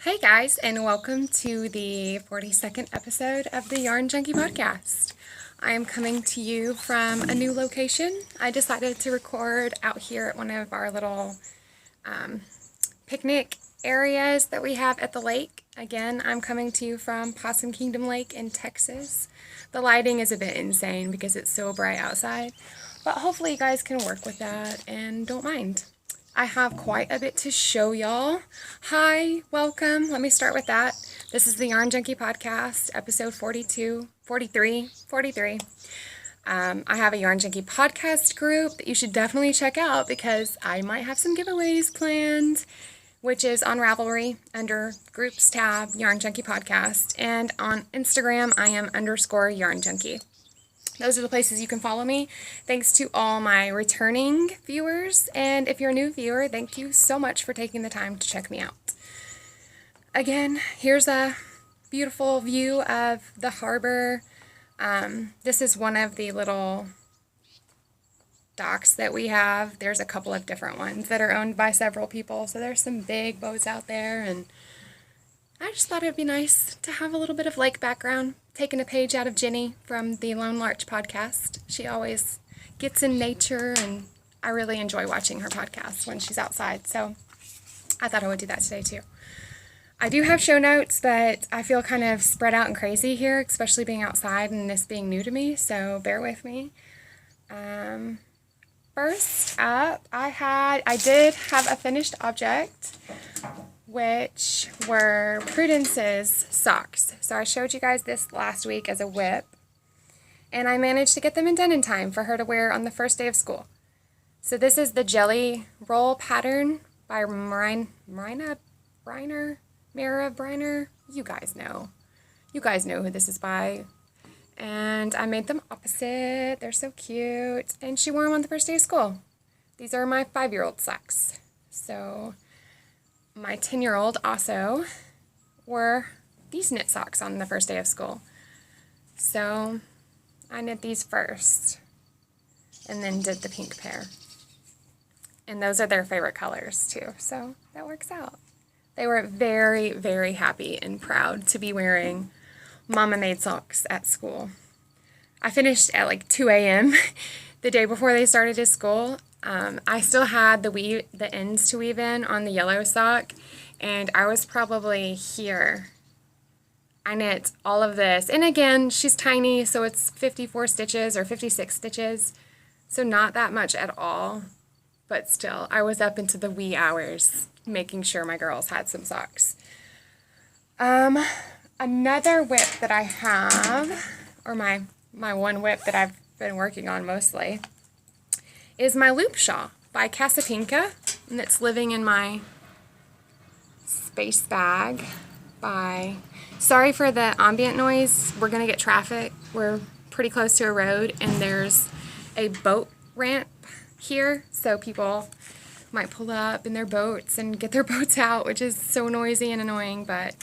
Hey guys, and welcome to the 42nd episode of the Yarn Junkie podcast. I am coming to you from a new location. I decided to record out here at one of our little picnic areas that we have at the lake. Again, I'm coming to you from Possum Kingdom Lake in Texas. The lighting is a bit insane because it's so bright outside, but hopefully you guys can work with that and don't mind. I have quite a bit to show y'all. Hi, welcome. Let me start with that. This is the Yarn Junkie podcast, episode 43. I have a Yarn Junkie podcast group that you should definitely check out because I might have some giveaways planned, which is on Ravelry under groups tab, Yarn Junkie podcast. And on Instagram, I am _Yarn Junkie. Those are the places you can follow me. Thanks to all my returning viewers. And if you're a new viewer, thank you so much for taking the time to check me out. Again, here's a beautiful view of the harbor. This is one of the little docks that we have. There's a couple of different ones that are owned by several people. So there's some big boats out there. And I just thought it'd be nice to have a little bit of lake background. Taking a page out of Jenny from the Lone Larch podcast. She always gets in nature, and I really enjoy watching her podcast when she's outside, so I thought I would do that today too. I do have show notes, but I feel kind of spread out and crazy here, especially being outside and this being new to me, so bear with me. First up, I did have a finished object, which were Prudence's socks. So I showed you guys this last week as a whip, and I managed to get them done in time for her to wear on the first day of school. So this is the Jelly Roll pattern by Mara Briner. You guys know who this is by. And I made them opposite. They're so cute. And she wore them on the first day of school. These are my 5-year-old socks. So my 10-year-old also wore these knit socks on the first day of school. So I knit these first and then did the pink pair. And those are their favorite colors too, so that works out. They were very, very happy and proud to be wearing Mama Made socks at school. I finished at like 2 a.m. the day before they started to school. I still had the ends to weave in on the yellow sock, and I was probably here. I knit all of this, and again, she's tiny, so it's 54 stitches or 56 stitches, so not that much at all, but still, I was up into the wee hours making sure my girls had some socks. Another whip that I have, or my one whip that I've been working on mostly, is my Loop Shawl by Casapinka, and it's living in my space bag sorry for the ambient noise, we're going to get traffic, we're pretty close to a road, and there's a boat ramp here, so people might pull up in their boats and get their boats out, which is so noisy and annoying, but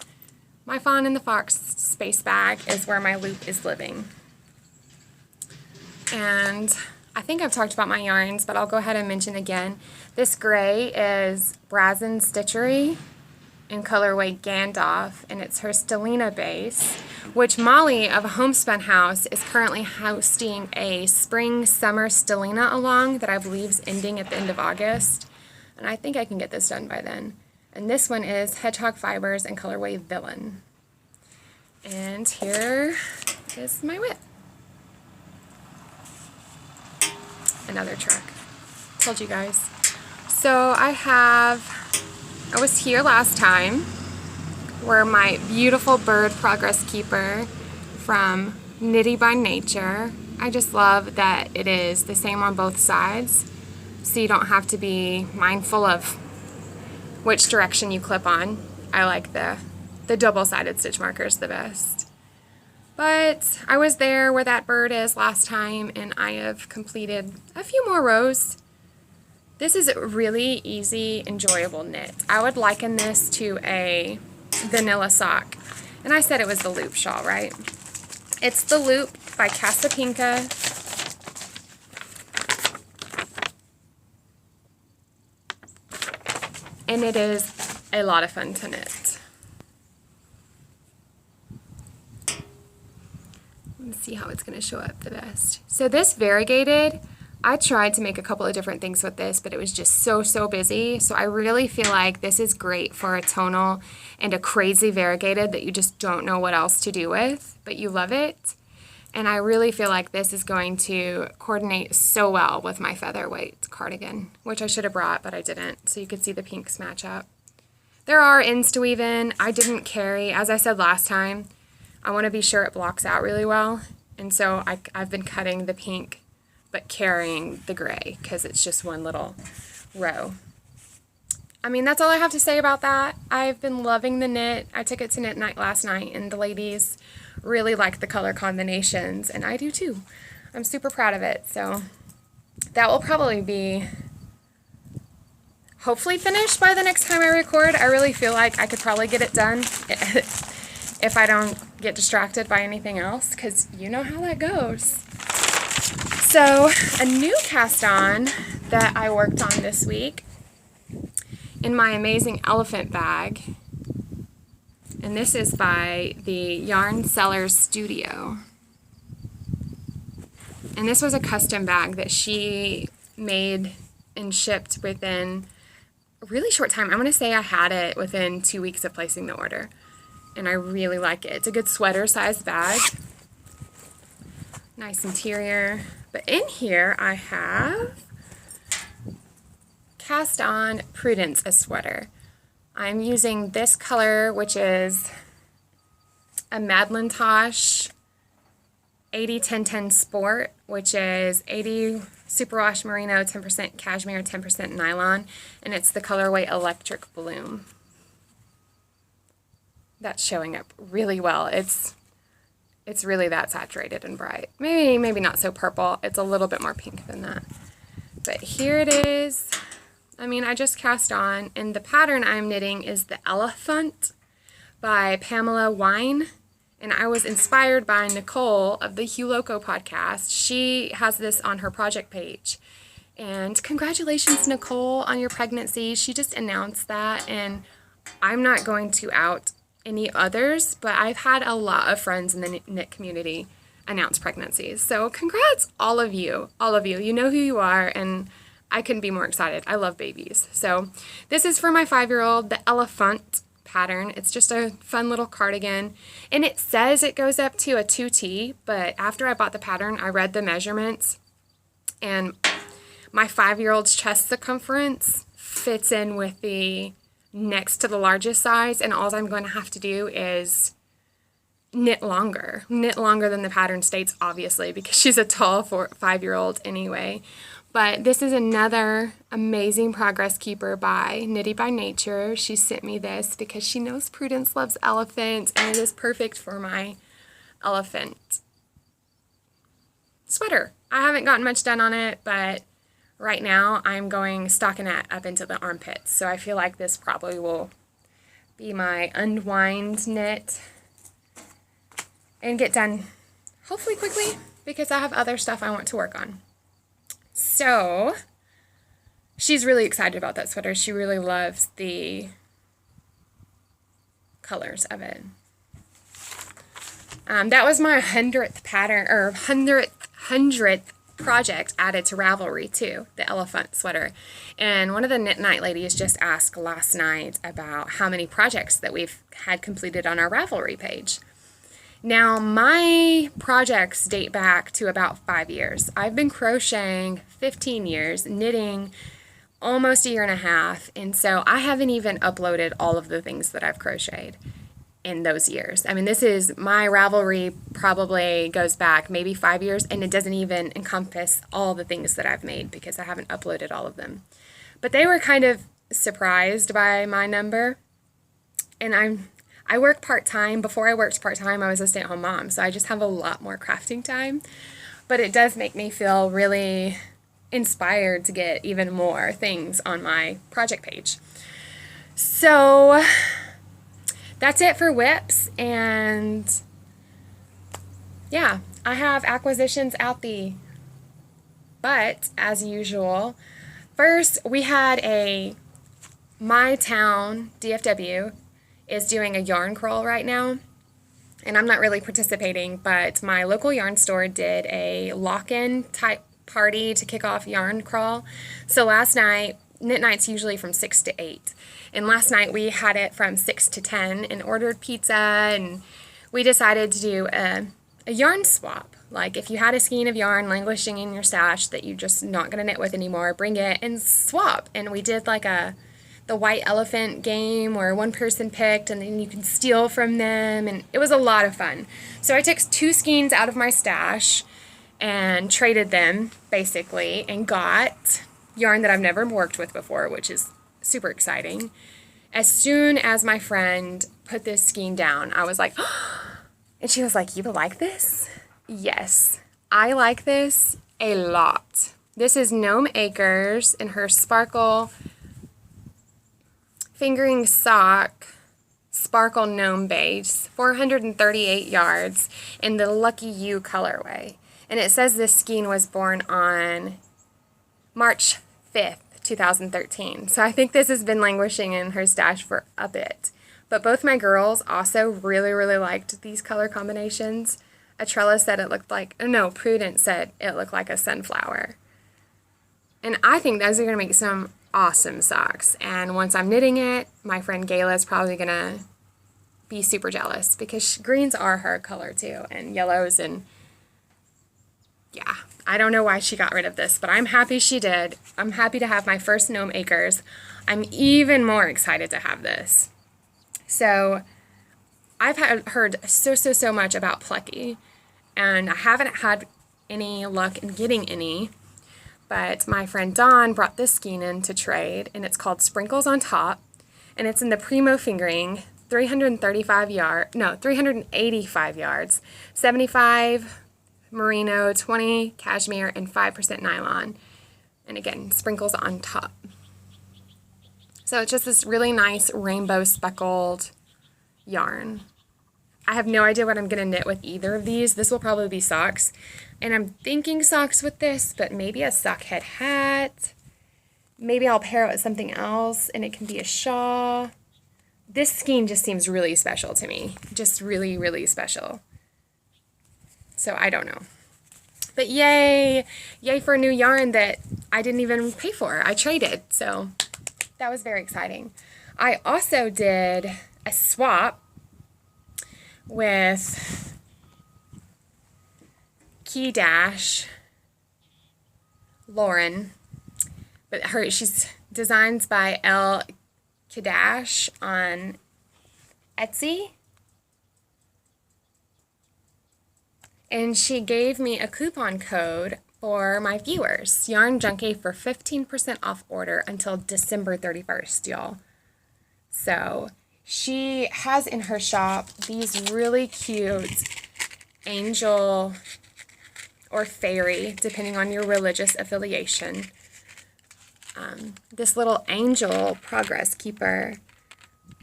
my Fawn and the Fox space bag is where my loop is living. And I think I've talked about my yarns, but I'll go ahead and mention again. This gray is Brazen Stitchery in colorway Gandalf, and it's her Stellina base, which Molly of Homespun House is currently hosting a spring-summer Stellina along that I believe is ending at the end of August, and I think I can get this done by then. And this one is Hedgehog Fibers in colorway Villain. And here is my whip. Another truck. Told you guys. So I was here last time where my beautiful bird Progress Keeper from Knitty by Nature. I just love that it is the same on both sides, so you don't have to be mindful of which direction you clip on. I like the double-sided stitch markers the best. But I was there where that bird is last time, and I have completed a few more rows. This is a really easy, enjoyable knit. I would liken this to a vanilla sock. And I said it was the Loop Shawl, right? It's the Loop by Casapinka. And it is a lot of fun to knit. Let's see how it's going to show up the best. So this variegated, I tried to make a couple of different things with this, but it was just so busy. So I really feel like this is great for a tonal and a crazy variegated that you just don't know what else to do with, but you love it. And I really feel like this is going to coordinate so well with my featherweight cardigan, which I should have brought, but I didn't. So you could see the pinks match up. There are ends to weave in. I didn't carry, as I said last time, I want to be sure it blocks out really well. And so I've been cutting the pink but carrying the gray because it's just one little row. I mean, that's all I have to say about that. I've been loving the knit. I took it to knit night last night, and the ladies really like the color combinations, and I do too. I'm super proud of it. So that will probably be hopefully finished by the next time I record. I really feel like I could probably get it done if I don't get distracted by anything else, because you know how that goes. So a new cast on that I worked on this week in my amazing elephant bag, and this is by the Yarn Sellers Studio. And this was a custom bag that she made and shipped within a really short time. I'm going to say I had it within 2 weeks of placing the order, and I really like it. It's a good sweater sized bag. Nice interior. But in here I have cast on Prudence, a sweater. I'm using this color, which is a Madlintosh 80-10-10 Sport, which is 80 superwash merino, 10% cashmere, 10% nylon, and it's the colorway Electric Bloom. That's showing up really well. It's really that saturated and bright. Maybe not so purple. It's a little bit more pink than that. But here it is. I mean, I just cast on, and the pattern I'm knitting is the Elephant by Pamela Wine. And I was inspired by Nicole of the Hugh Loco podcast. She has this on her project page. And congratulations, Nicole, on your pregnancy. She just announced that, and I'm not going to out any others, but I've had a lot of friends in the knit community announce pregnancies. So congrats, all of you. You know who you are, and I couldn't be more excited. I love babies. So this is for my 5-year-old, the Elephant pattern. It's just a fun little cardigan, and it says it goes up to a 2T, but after I bought the pattern, I read the measurements, and my 5-year-old's chest circumference fits in with the next to the largest size, and all I'm going to have to do is knit longer than the pattern states, obviously, because she's a tall 5-year-old anyway. But this is another amazing progress keeper by Knitty by Nature. She sent me this because she knows Prudence loves elephants, and it is perfect for my elephant sweater. I haven't gotten much done on it, but right now I'm going stockinette up into the armpits, so I feel like this probably will be my unwind knit and get done hopefully quickly, because I have other stuff I want to work on. So she's really excited about that sweater. She really loves the colors of it. That was my 100th pattern, or 100th project added to Ravelry too, the Elephant sweater. And one of the Knit Night ladies just asked last night about how many projects that we've had completed on our Ravelry page. Now, my projects date back to about 5 years. I've been crocheting 15 years, knitting almost a year and a half, and so I haven't even uploaded all of the things that I've crocheted in those years. I mean, this is my Ravelry probably goes back maybe 5 years, and it doesn't even encompass all the things that I've made because I haven't uploaded all of them. But they were kind of surprised by my number, and I work part-time. Before I worked part-time, I was a stay-at-home mom, so I just have a lot more crafting time. But it does make me feel really inspired to get even more things on my project page. So that's it for whips, and yeah, I have acquisitions out the butt as usual. First, we had my town, DFW, is doing a yarn crawl right now, and I'm not really participating, but my local yarn store did a lock-in type party to kick off Yarn Crawl. So last night, knit night's usually from 6 to 8, and last night we had it from 6 to 10 and ordered pizza, and we decided to do a yarn swap. Like, if you had a skein of yarn languishing in your stash that you're just not going to knit with anymore, bring it and swap. And we did like the white elephant game where one person picked and then you can steal from them, and it was a lot of fun. So I took 2 skeins out of my stash and traded them basically, and got yarn that I've never worked with before, which is super exciting. As soon as my friend put this skein down, I was like, and she was like, "You will like this?" Yes, I like this a lot. This is Gnome Acres in her Sparkle Fingering Sock Sparkle Gnome Base, 438 yards in the Lucky You colorway. And it says this skein was born on March 5th, 2013. So I think this has been languishing in her stash for a bit. But both my girls also really, really liked these color combinations. Atrella said it looked like, no, Prudence said it looked like a sunflower. And I think those are going to make some awesome socks. And once I'm knitting it, my friend Gayla is probably going to be super jealous, because greens are her color too, and yellows, and yeah, I don't know why she got rid of this, but I'm happy she did. I'm happy to have my first Gnome Acres. I'm even more excited to have this. So I've heard so much about Plucky, and I haven't had any luck in getting any, but my friend Dawn brought this skein in to trade, and it's called Sprinkles on Top, and it's in the Primo Fingering, 385 yards, 75 merino, 20 cashmere, and 5% nylon. And again, sprinkles on top. So it's just this really nice rainbow speckled yarn. I have no idea what I'm going to knit with either of these. This will probably be socks. And I'm thinking socks with this, but maybe a sock head hat. Maybe I'll pair it with something else, and it can be a shawl. This skein just seems really special to me. Just really, really special. So I don't know. But yay! Yay for a new yarn that I didn't even pay for. I traded. So that was very exciting. I also did a swap with Key Dash Lauren. But she's designs by Elle Kadash on Etsy. And she gave me a coupon code for my viewers, Yarn Junkie, for 15% off order until December 31st, y'all. So she has in her shop these really cute angel or fairy, depending on your religious affiliation. This little angel progress keeper.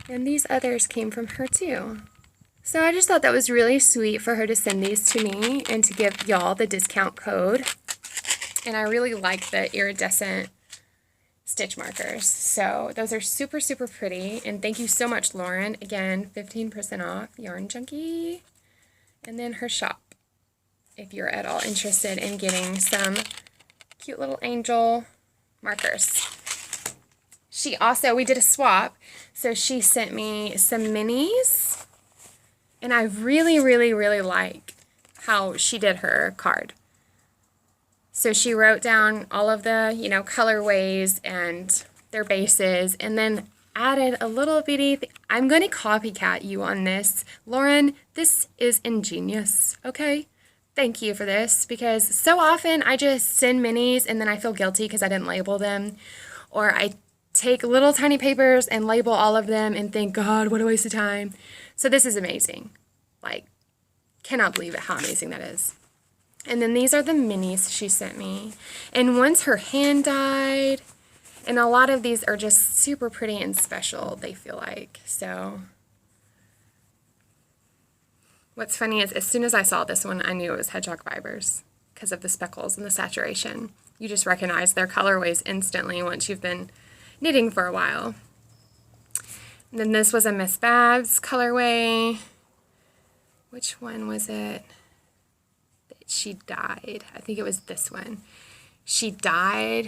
And these others came from her too. So I just thought that was really sweet for her to send these to me and to give y'all the discount code. And I really like the iridescent stitch markers. So those are super, super pretty. And thank you so much, Lauren. Again, 15% off Yarn Junkie. And then her shop, if you're at all interested in getting some cute little angel markers. We did a swap. So she sent me some minis. And I really, really, really like how she did her card. So she wrote down all of the, colorways and their bases, and then added a little bitty I'm going to copycat you on this. Lauren, this is ingenious, okay? Thank you for this, because so often I just send minis and then I feel guilty because I didn't label them. Or I take little tiny papers and label all of them and think, God, what a waste of time. So this is amazing. Like, cannot believe it, how amazing that is. And then these are the minis she sent me. And one's her hand dyed. And a lot of these are just super pretty and special, they feel like. So what's funny is as soon as I saw this one, I knew it was Hedgehog Fibers because of the speckles and the saturation. You just recognize their colorways instantly once you've been knitting for a while. And then this was a Miss Babs colorway which one was it that she dyed? I think it was this one. She dyed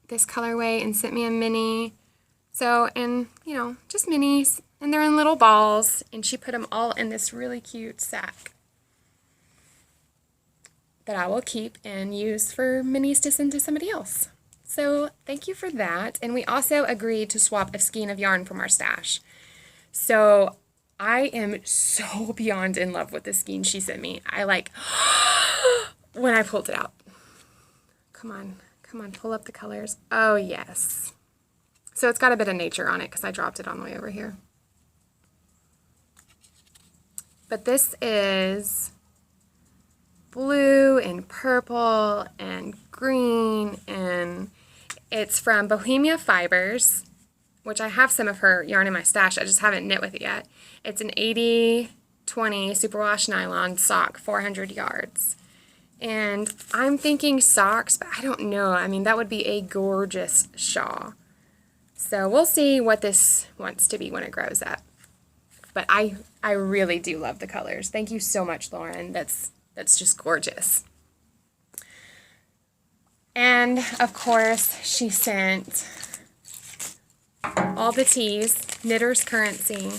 this colorway and sent me a mini. So, and, you know, just minis. And they're in little balls. And she put them all in this really cute sack that I will keep and use for minis to send to somebody else. So thank you for that. And we also agreed to swap a skein of yarn from our stash. So I am so beyond in love with the skein she sent me. I like, when I pulled it out. Come on, pull up the colors. Oh, yes. So it's got a bit of nature on it because I dropped it on the way over here. But this is blue and purple and green, and it's from Bohemia Fibers, which I have some of her yarn in my stash. I just haven't knit with it yet. It's an 80-20 superwash nylon sock, 400 yards. And I'm thinking socks, but I don't know. I mean, that would be a gorgeous shawl. So we'll see what this wants to be when it grows up. But I really do love the colors. Thank you so much, Lauren. That's just gorgeous. And, of course, she sent all the tees, Knitter's Currency,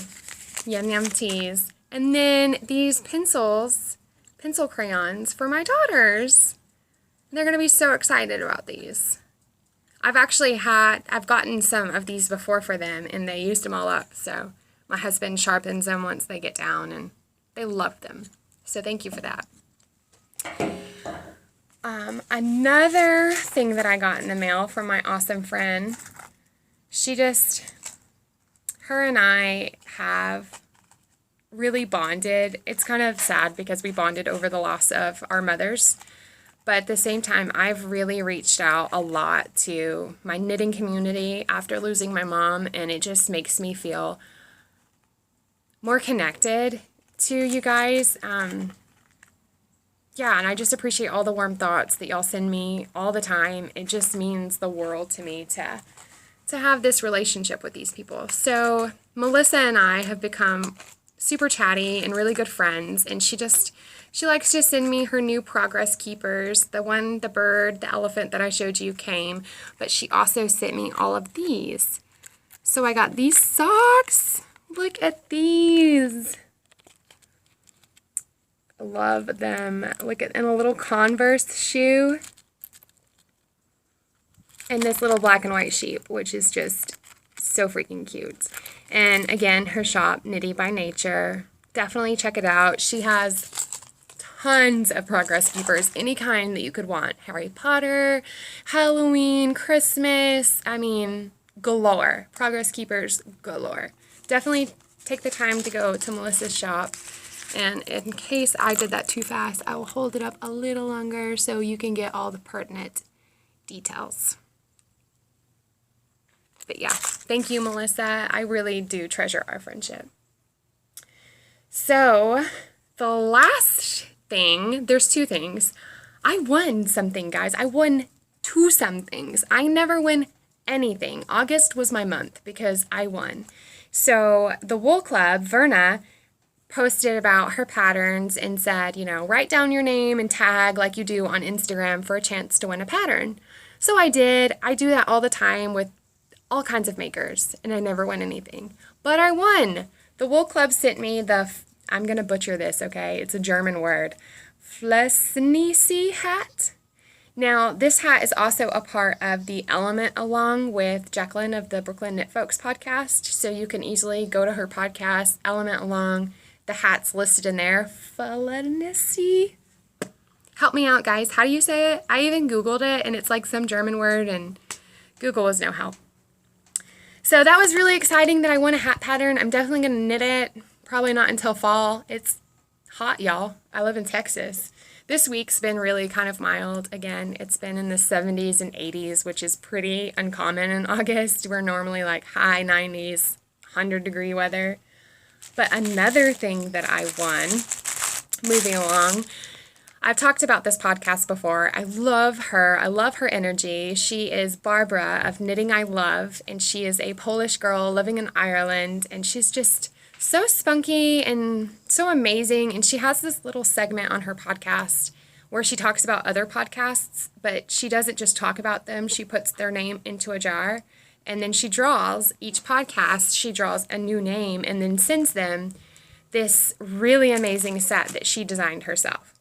Yum Yum tees, and then these pencil crayons for my daughters. They're going to be so excited about these. I've gotten some of these before for them, and they used them all up, so my husband sharpens them once they get down, and they love them. So thank you for that. Another thing that I got in the mail from my awesome friend, her and I have really bonded. It's kind of sad because we bonded over the loss of our mothers, but at the same time, I've really reached out a lot to my knitting community after losing my mom, and it just makes me feel more connected to you guys. Yeah, and I just appreciate all the warm thoughts that y'all send me all the time. It just means the world to me to have this relationship with these people. So Melissa and I have become super chatty and really good friends, and she likes to send me her new Progress Keepers. The bird, the elephant that I showed you came, but she also sent me all of these. So I got these socks. Look at these. Love them. And a little Converse shoe. And this little black and white sheep, which is just so freaking cute. And again, her shop, Knitty by Nature. Definitely check it out. She has tons of Progress Keepers, any kind that you could want. Harry Potter, Halloween, Christmas, I mean, galore. Progress Keepers galore. Definitely take the time to go to Melissa's shop. And in case I did that too fast, I will hold it up a little longer so you can get all the pertinent details. But yeah, thank you, Melissa. I really do treasure our friendship. So, the last thing, there's two things. I won something, guys. I won 2 somethings. I never win anything. August was my month because I won. So, the Wool Club, Verna, posted about her patterns and said, write down your name and tag like you do on Instagram for a chance to win a pattern. So I did. I do that all the time with all kinds of makers, and I never win anything. But I won. The Wool Club sent me I'm going to butcher this, okay? It's a German word. Flesnisi hat. Now, this hat is also a part of the Element Along with Jacqueline of the Brooklyn Knit Folks podcast, so you can easily go to her podcast, Element Along. The hat's listed in there. Flesnisi. Help me out, guys. How do you say it? I even Googled it, and it's like some German word, and Google was no help. So that was really exciting that I won a hat pattern. I'm definitely going to knit it. Probably not until fall. It's hot, y'all. I live in Texas. This week's been really kind of mild. Again, it's been in the 70s and 80s, which is pretty uncommon in August. We're normally like high 90s, 100-degree weather. But another thing that I won, moving along, I've talked about this podcast before. I love her. I love her energy. She is Barbara of Knitting I Love, and she is a Polish girl living in Ireland, and she's just so spunky and so amazing. And she has this little segment on her podcast where she talks about other podcasts, but she doesn't just talk about them. She puts their name into a jar, and then she draws each podcast. She draws a new name and then sends them this really amazing set that she designed herself.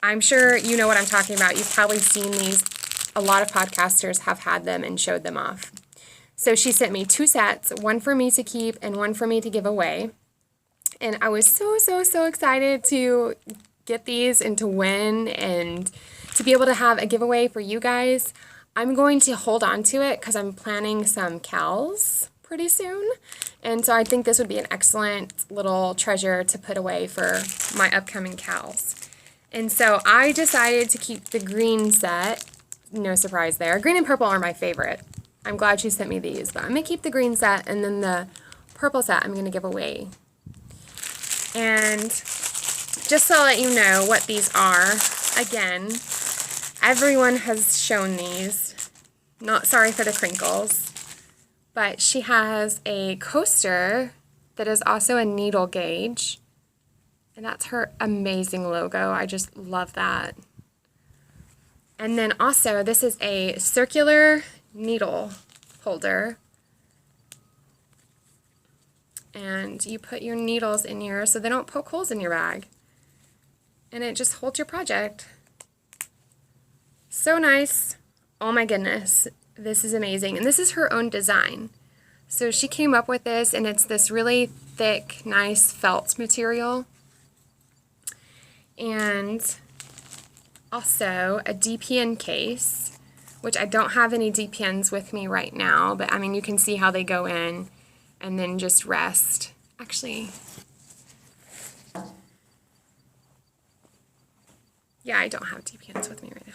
I'm sure you know what I'm talking about. You've probably seen these. A lot of podcasters have had them and showed them off. So she sent me 2 sets, one for me to keep and one for me to give away. And I was so excited to get these and to win and to be able to have a giveaway for you guys. I'm going to hold on to it because I'm planning some cows pretty soon. And so I think this would be an excellent little treasure to put away for my upcoming cows. And so I decided to keep the green set. No surprise there. Green and purple are my favorite. I'm glad she sent me these, but I'm going to keep the green set, and then the purple set I'm going to give away. And just to let you know what these are, again, everyone has shown these. Not sorry for the crinkles. But she has a coaster that is also a needle gauge. And that's her amazing logo. I just love that. And then also, this is a circular needle holder. And you put your needles in here so they don't poke holes in your bag. And it just holds your project. So nice. Oh my goodness. This is amazing. And this is her own design. So she came up with this, and it's this really thick, nice felt material. And also a DPN case, which I don't have any DPNs with me right now, but I mean, you can see how they go in and then just rest. Actually, yeah, I don't have DPNs with me right now.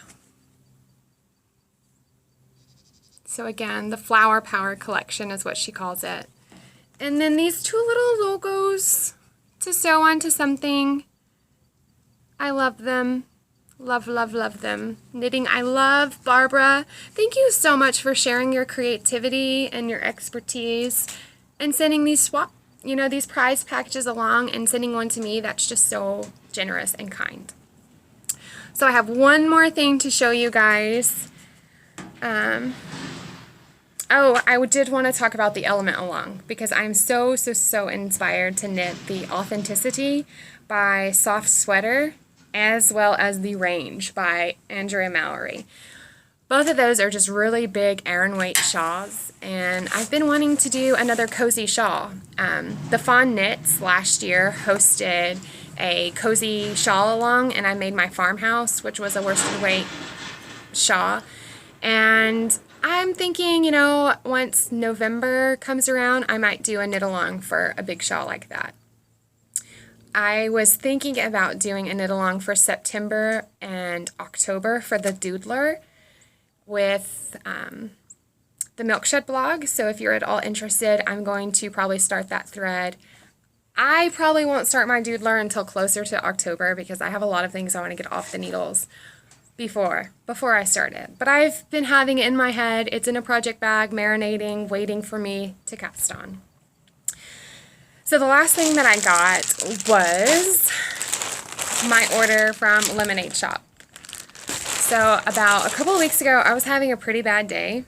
So again, the Flower Power Collection is what she calls it. And then these 2 little logos to sew onto something. I love them. Love them. Knitting, I love. Barbara, thank you so much for sharing your creativity and your expertise and sending these these prize packages along and sending one to me. That's just so generous and kind. So I have one more thing to show you guys. I did want to talk about the Element Along because I'm so inspired to knit the Authenticity by Soft Sweater as well as the Range by Andrea Mallory. Both of those are just really big Aran weight shawls, and I've been wanting to do another cozy shawl. The Fawn Knits last year hosted a cozy shawl along, and I made my farmhouse, which was a worsted weight shawl. And I'm thinking, once November comes around, I might do a knit along for a big shawl like that. I was thinking about doing a knit along for September and October for the Doodler with the Milkshed blog. So if you're at all interested, I'm going to probably start that thread. I probably won't start my Doodler until closer to October because I have a lot of things I want to get off the needles before I start it. But I've been having it in my head. It's in a project bag, marinating, waiting for me to cast on. So the last thing that I got was my order from Lemonade Shop. So about a couple of weeks ago, I was having a pretty bad day,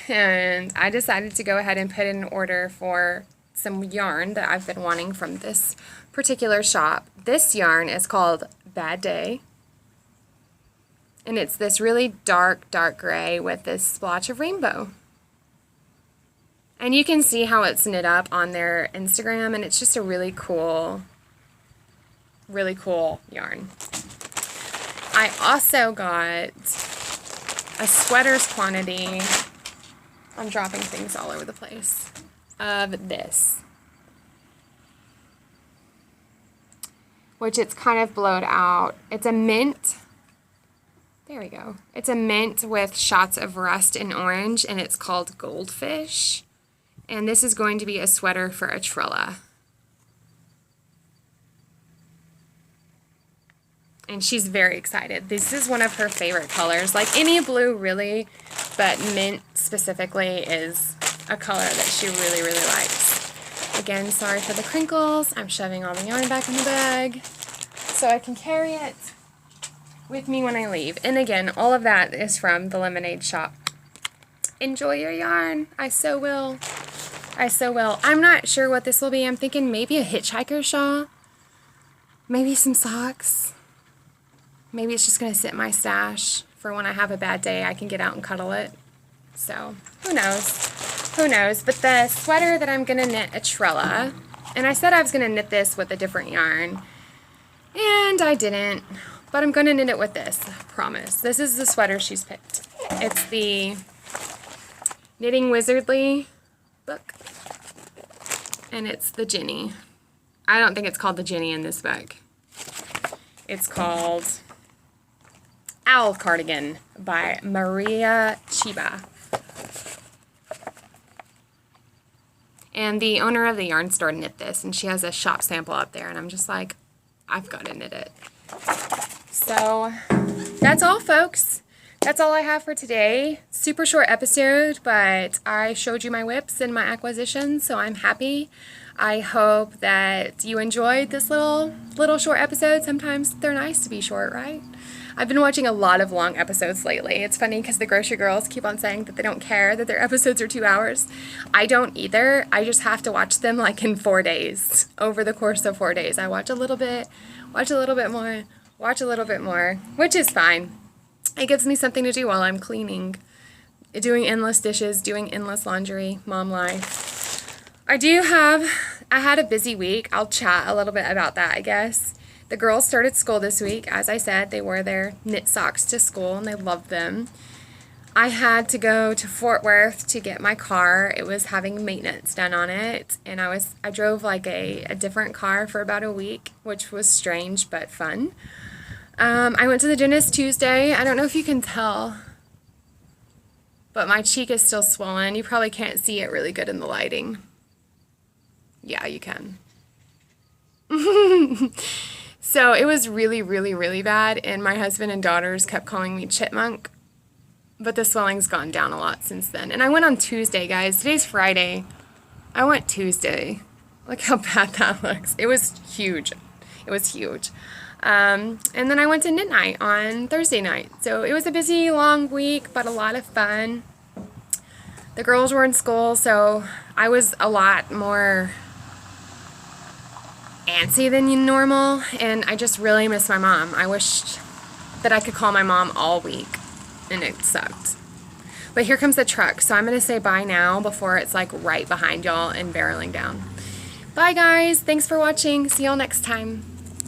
and I decided to go ahead and put in an order for some yarn that I've been wanting from this particular shop. This yarn is called Bad Day, and it's this really dark gray with this splotch of rainbow. And you can see how it's knit up on their Instagram, and it's just a really cool yarn. I also got a sweaters quantity, I'm dropping things all over the place, of this, which it's kind of blowed out. It's a mint. There we go. It's a mint with shots of rust and orange, and it's called Goldfish. And this is going to be a sweater for Atrilla. And she's very excited. This is one of her favorite colors. Like any blue, really, but mint specifically is a color that she really likes. Again, sorry for the crinkles. I'm shoving all the yarn back in the bag so I can carry it with me when I leave. And again, all of that is from the Lemonade Shop. Enjoy your yarn. I so will. I so will. I'm not sure what this will be. I'm thinking maybe a hitchhiker shawl. Maybe some socks. Maybe it's just going to sit in my stash for when I have a bad day. I can get out and cuddle it. So, who knows? Who knows? But the sweater that I'm going to knit a Trella, and I said I was going to knit this with a different yarn, and I didn't. But I'm going to knit it with this, I promise. This is the sweater she's picked. It's the Knitting Wizardly book, and it's the Ginny. I don't think it's called the Ginny in this book. It's called Owl Cardigan by Maria Chiba. And the owner of the yarn store knit this, and she has a shop sample up there, and I'm just like, I've got to knit it. So that's all, folks. That's all I have for today. Super short episode, but I showed you my whips and my acquisitions, so I'm happy. I hope that you enjoyed this little short episode. Sometimes they're nice to be short, right? I've been watching a lot of long episodes lately. It's funny because the grocery girls keep on saying that they don't care that their episodes are 2 hours. I don't either. I just have to watch them like in 4 days. Over the course of 4 days. I watch a little bit, watch a little bit more, watch a little bit more, which is fine. It gives me something to do while I'm cleaning, doing endless dishes, doing endless laundry, mom life. I had a busy week. I'll chat a little bit about that, I guess. The girls started school this week. As I said, they wore their knit socks to school, and they loved them. I had to go to Fort Worth to get my car. It was having maintenance done on it, and I drove like a different car for about a week, which was strange but fun. I went to the dentist Tuesday. I don't know if you can tell, but my cheek is still swollen. You probably can't see it really good in the lighting. Yeah, you can. So it was really, really, really bad, and my husband and daughters kept calling me Chipmunk, but the swelling's gone down a lot since then. And I went on Tuesday, guys. Today's Friday. I went Tuesday. Look how bad that looks. It was huge. It was huge. And then I went to knit night on Thursday night. So it was a busy, long week, but a lot of fun. The girls were in school, so I was a lot more antsy than normal, and I just really miss my mom. I wished that I could call my mom all week, and it sucked. But here comes the truck, so I'm going to say bye now before it's like right behind y'all and barreling down. Bye, guys. Thanks for watching. See y'all next time.